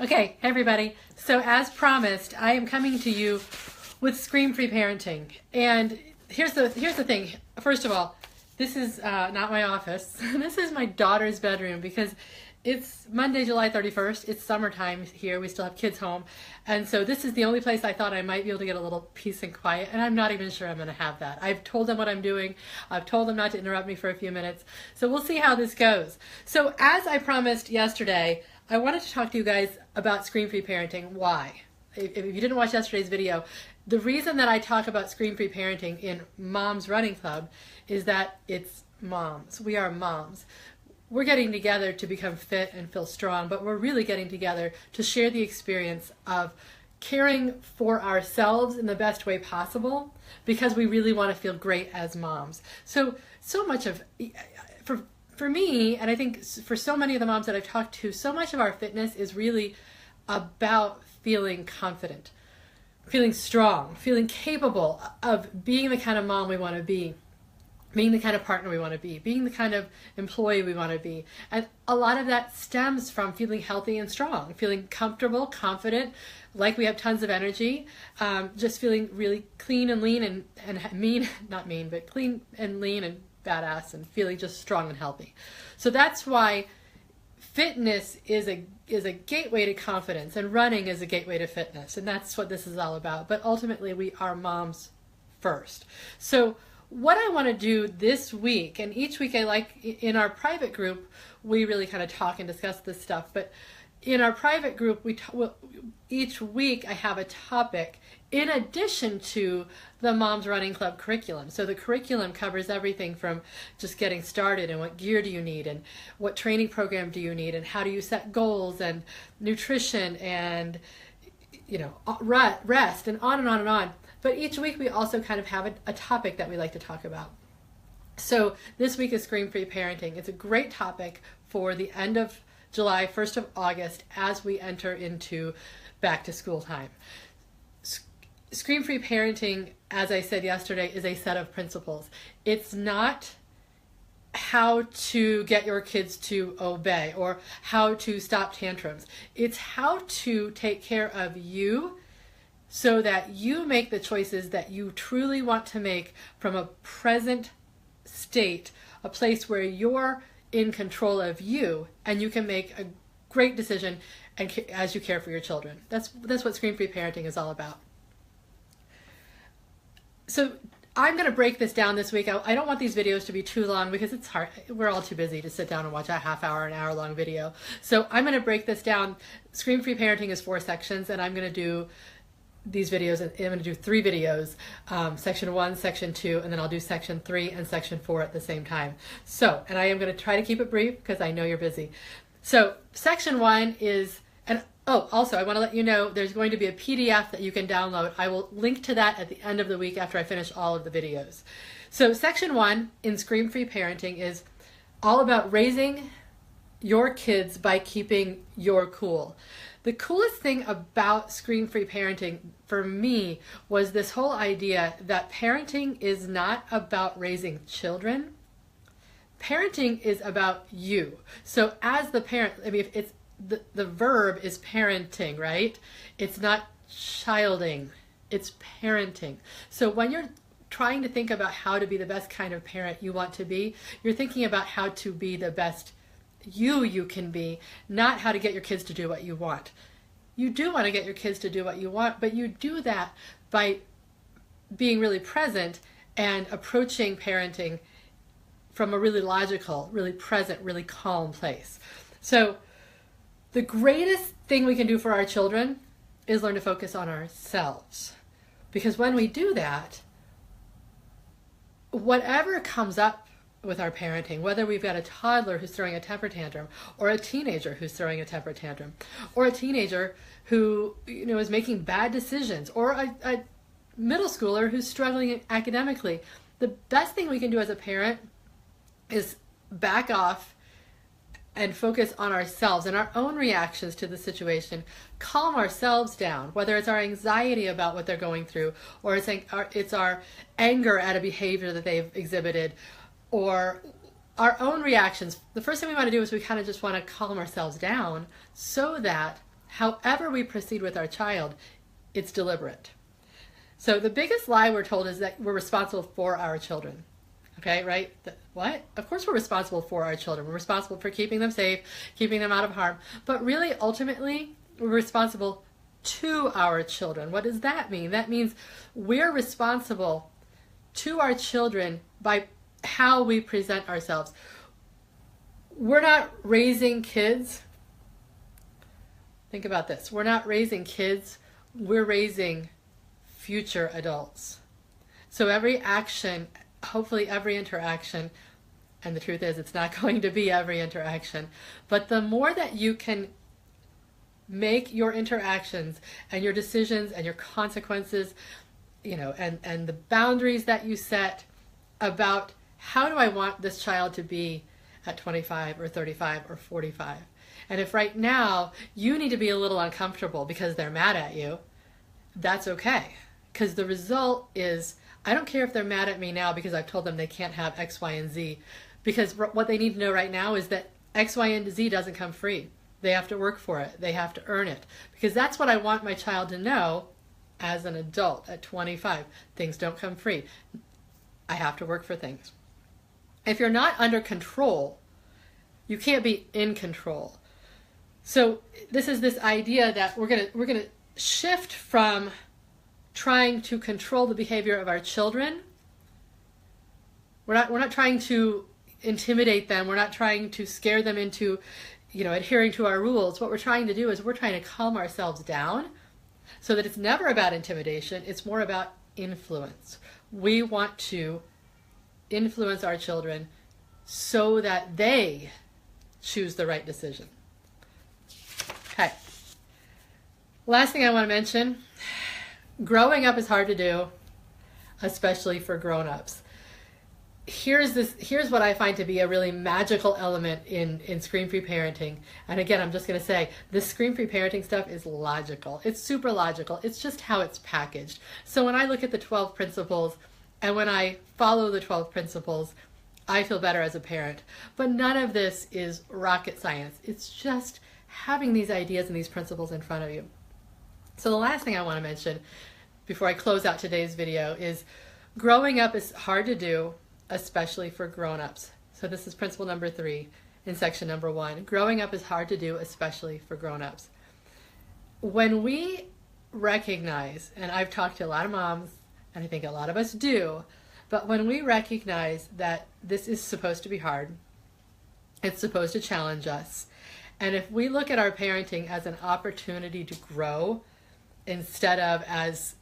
Okay, hey everybody. So as promised, I am coming to you with ScreamFree parenting. And here's the thing. First of all, this is not my office. This is my daughter's bedroom because it's Monday, July 31st. It's summertime here. We still have kids home. And so this is the only place I thought I might be able to get a little peace and quiet. And I'm not even sure I'm going to have that. I've told them what I'm doing. I've told them not to interrupt me for a few minutes. So we'll see how this goes. So as I promised yesterday, I wanted to talk to you guys about ScreamFree parenting. Why? If you didn't watch yesterday's video, the reason that I talk about ScreamFree parenting in Mom's Running Club is that it's moms. We are moms. We're getting together to become fit and feel strong, but we're really getting together to share the experience of caring for ourselves in the best way possible because we really want to feel great as moms. So much of, for me, and I think for so many of the moms that I've talked to, so much of our fitness is really about feeling confident, feeling strong, feeling capable of being the kind of mom we want to be, being the kind of partner we want to be, being the kind of employee we want to be. And a lot of that stems from feeling healthy and strong, feeling comfortable, confident, like we have tons of energy, just feeling really clean and lean and mean, not mean, but clean and lean and badass and feeling just strong and healthy. So that's why fitness is a gateway to confidence, and running is a gateway to fitness, and that's what this is all about. But ultimately, we are moms first. So what I want to do this week, and each week I like, in our private group, we really kind of talk and discuss this stuff, but in our private group, each week I have a topic in addition to the Moms Running Club curriculum. So the curriculum covers everything from just getting started and what gear do you need and what training program do you need and how do you set goals and nutrition and rest and on and on and on. But each week we also kind of have a topic that we like to talk about. So this week is ScreamFree parenting. It's a great topic for the end of July, 1st of August, as we enter into back to school time. ScreamFree parenting, as I said yesterday, is a set of principles. It's not how to get your kids to obey or how to stop tantrums. It's how to take care of you so that you make the choices that you truly want to make from a present state, a place where you're in control of you and you can make a great decision and as you care for your children. That's what ScreamFree parenting is all about. So I'm going to break this down this week. I don't want these videos to be too long because it's hard. We're all too busy to sit down and watch a half-hour, an hour-long video. So I'm going to break this down. ScreamFree parenting is 4 sections, and I'm going to do these videos, and I'm going to do 3 videos, section 1, section 2, and then I'll do section 3 and section 4 at the same time. So, and I am going to try to keep it brief because I know you're busy. So section 1 is, and also I want to let you know there's going to be a PDF that you can download. I will link to that at the end of the week after I finish all of the videos. So section 1 in ScreamFree parenting is all about raising your kids by keeping your cool. The coolest thing about ScreamFree parenting for me was this whole idea that parenting is not about raising children. Parenting is about you. So as the parent, I mean, it's the verb is parenting, right? It's not childing, it's parenting. So when you're trying to think about how to be the best kind of parent you want to be, you're thinking about how to be the best you can be, not how to get your kids to do what you want. You do want to get your kids to do what you want, but you do that by being really present and approaching parenting from a really logical, really present, really calm place. So the greatest thing we can do for our children is learn to focus on ourselves. Because when we do that, whatever comes up with our parenting, whether we've got a toddler who's throwing a temper tantrum, or a teenager who's throwing a temper tantrum, or a teenager who is making bad decisions, or a middle schooler who's struggling academically, the best thing we can do as a parent is back off and focus on ourselves and our own reactions to the situation, calm ourselves down, whether it's our anxiety about what they're going through, or it's our anger at a behavior that they've exhibited, or our own reactions. The first thing we want to do is we kind of just want to calm ourselves down so that however we proceed with our child, it's deliberate. So the biggest lie we're told is that we're responsible for our children. Okay, right? What? Of course we're responsible for our children. We're responsible for keeping them safe, keeping them out of harm. But really, ultimately, we're responsible to our children. What does that mean? That means we're responsible to our children by how we present ourselves. We're not raising kids. Think about this. We're not raising kids. We're raising future adults. So every action, hopefully every interaction, and the truth is it's not going to be every interaction, but the more that you can make your interactions and your decisions and your consequences, and the boundaries that you set about how do I want this child to be at 25 or 35 or 45. And if right now you need to be a little uncomfortable because they're mad at you, that's okay. Because the result is, I don't care if they're mad at me now because I've told them they can't have X, Y, and Z. Because what they need to know right now is that X, Y, and Z doesn't come free. They have to work for it. They have to earn it. Because that's what I want my child to know as an adult at 25. Things don't come free. I have to work for things. If you're not under control, you can't be in control. So this is this idea that we're gonna shift from trying to control the behavior of our children. We're not trying to intimidate them. We're not trying to scare them into, adhering to our rules. What we're trying to do is we're trying to calm ourselves down so that it's never about intimidation. It's more about influence. We want to influence our children so that they choose the right decision. Okay. Last thing I want to mention, growing up is hard to do, especially for grown-ups. Here's what I find to be a really magical element in ScreamFree parenting. And again, I'm just going to say, this ScreamFree parenting stuff is logical. It's super logical. It's just how it's packaged. So when I look at the 12 principles and when I follow the 12 principles, I feel better as a parent. But none of this is rocket science. It's just having these ideas and these principles in front of you. So the last thing I want to mention before I close out today's video is growing up is hard to do, especially for grown-ups. So this is principle number 3 in section number 1. Growing up is hard to do, especially for grown-ups. When we recognize, and I've talked to a lot of moms, and I think a lot of us do, but when we recognize that this is supposed to be hard, it's supposed to challenge us, and if we look at our parenting as an opportunity to grow instead of as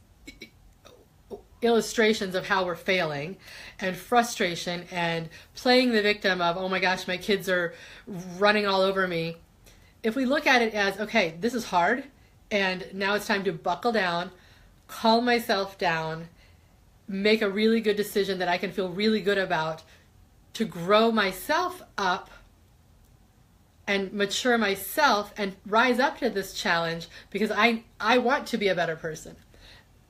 illustrations of how we're failing and frustration and playing the victim of, oh my gosh, my kids are running all over me. If we look at it as, okay, this is hard and now it's time to buckle down, calm myself down, make a really good decision that I can feel really good about to grow myself up and mature myself and rise up to this challenge because I want to be a better person.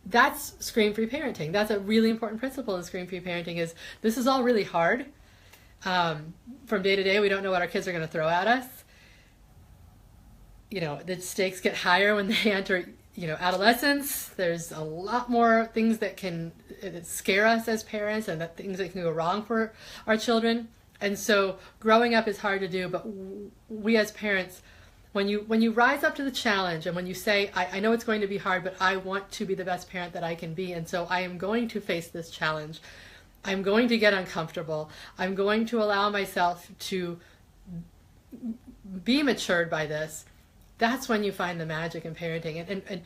That's ScreamFree parenting. That's a really important principle in ScreamFree parenting is this is all really hard. From day to day, we don't know what our kids are going to throw at us. The stakes get higher when they enter, adolescence. There's a lot more things that can scare us as parents and things that can go wrong for our children. And so growing up is hard to do, but we as parents, when you rise up to the challenge and when you say, I know it's going to be hard, but I want to be the best parent that I can be, and so I am going to face this challenge. I'm going to get uncomfortable. I'm going to allow myself to be matured by this. That's when you find the magic in parenting. And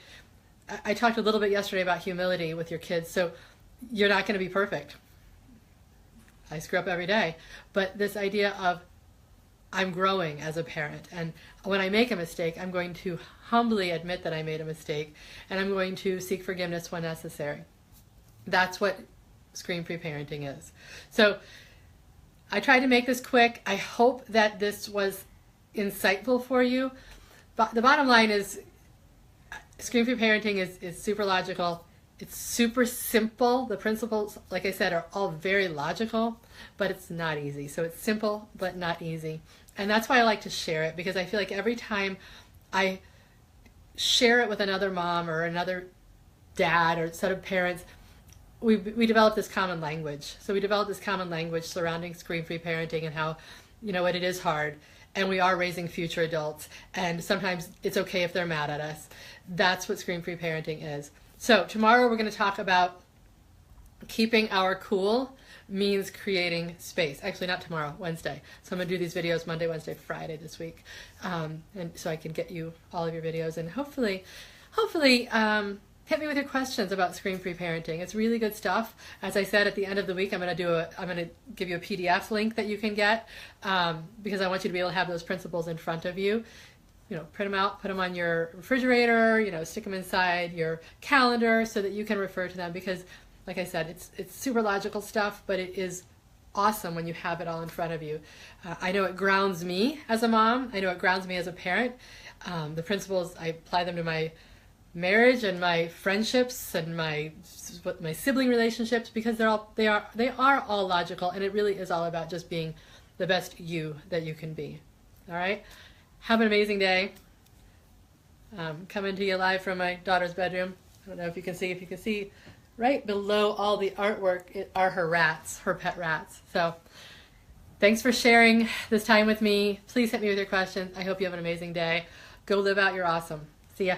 I talked a little bit yesterday about humility with your kids, so you're not going to be perfect. I screw up every day. But this idea of I'm growing as a parent, and when I make a mistake, I'm going to humbly admit that I made a mistake, and I'm going to seek forgiveness when necessary. That's what ScreamFree parenting is. So I tried to make this quick. I hope that this was insightful for you. But the bottom line is ScreamFree parenting is super logical. It's super simple. The principles, like I said, are all very logical, but it's not easy. So it's simple, but not easy. And that's why I like to share it, because I feel like every time I share it with another mom or another dad or set of parents, we develop this common language. So we develop this common language surrounding screen-free parenting and how, what it is hard. And we are raising future adults. And sometimes it's okay if they're mad at us. That's what screen-free parenting is. So tomorrow we're going to talk about keeping our cool means creating space. Actually, not tomorrow, Wednesday. So I'm going to do these videos Monday, Wednesday, Friday this week. And so I can get you all of your videos and hopefully, hit me with your questions about screen-free parenting. It's really good stuff. As I said, at the end of the week, I'm going to give you a PDF link that you can get because I want you to be able to have those principles in front of you. Print them out, put them on your refrigerator, stick them inside your calendar so that you can refer to them because, like I said, it's super logical stuff, but it is awesome when you have it all in front of you. I know it grounds me as a mom. I know it grounds me as a parent. The principles, I apply them to my marriage and my friendships and my sibling relationships because they are all logical, and it really is all about just being the best you that you can be. All right? Have an amazing day. Coming to you live from my daughter's bedroom. I don't know if you can see right below all the artwork are her rats, her pet rats. So thanks for sharing this time with me. Please hit me with your questions. I hope you have an amazing day. Go live out your awesome. See ya.